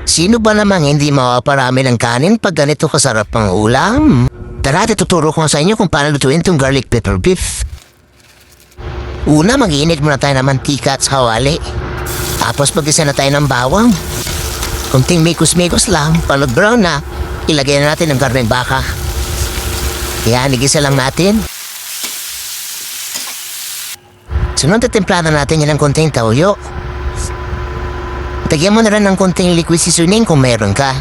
Sino ba namang hindi makaparami ng kanin pag ganito kasarap ang ulam? Tara, tuturo ko sa inyo kung paano lutuin itong garlic pepper beef. Una, mag-iinit muna tayo ng mantika at kawali. Tapos mag-isa na tayo ng bawang. Kunting mikos-mikos lang, pag brown na, ilagay na natin ang karneng baka. Yan, igisa lang natin. Sunod at templada natin yan ng konting toyo. Tagyan mo na rin ng konting liquid seasoning kung meron ka.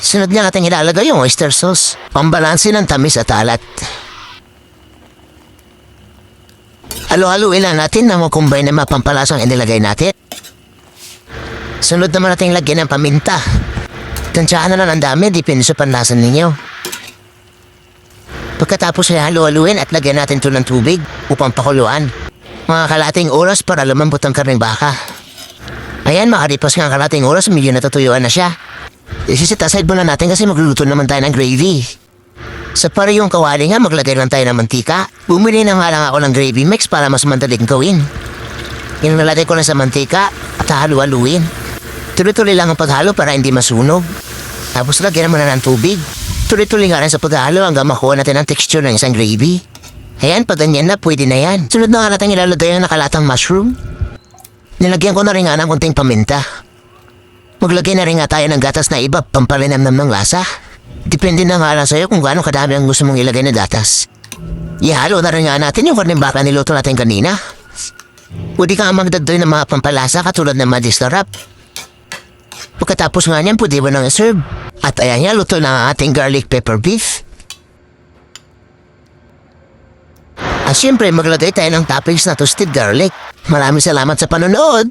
Sunod nga natin ilalagay yung oyster sauce. Pambalansin ng tamis at alat. Halo-haluin lang natin na makumbay na mapampalasang inilagay natin. Sunod naman natin lagyan ng paminta. Tansyahan na lang ang dami, depende sa panlasan ninyo. Pagkatapos ay halo-haluin at lagyan natin ito ng tubig upang pakuluan. Mga kalating oras para lumambot ang karneng baka. Ayan, makaripas nga ang kalating oras, medyo natutuyuan na siya. Isisit aside muna natin kasi magluluto naman tayo ng gravy. Sa pare yung kawali nga, maglagay lang tayo ng mantika. Bumili na nga lang ako ng gravy mix para mas madaling gawin. Inalagay ko na sa mantika at halu-haluin. Tuloy-tuloy lang ang paghalo para hindi masunog. Tapos lagyan naman na ng tubig. Tuloy-tuloy nga rin sa paghalo hanggang makuha natin ang texture ng isang gravy. Ayan, pag ganyan na, pwede na yan. Sunod na nga natin ilalagay ang nakalatang mushroom. Nilagyan ko na rin nga ng kunting paminta. Maglagay na rin nga tayo ng gatas na iba pampalinamnam ng lasa. Depende na nga lang sa'yo kung gaano kadami ang gusto mong ilagay na gatas. Ihalo na rin nga natin yung karneng baka niluto natin kanina. Pwede ka nga magdagdoy ng mga pampalasa katulad ng madislarap. Pagkatapos nga niyan, pwede mo nang iserve. At ayan nga, luto na ang ating garlic pepper beef. At syempre, maglagay tayo ng toppings na toasted garlic. Maraming salamat sa panonood!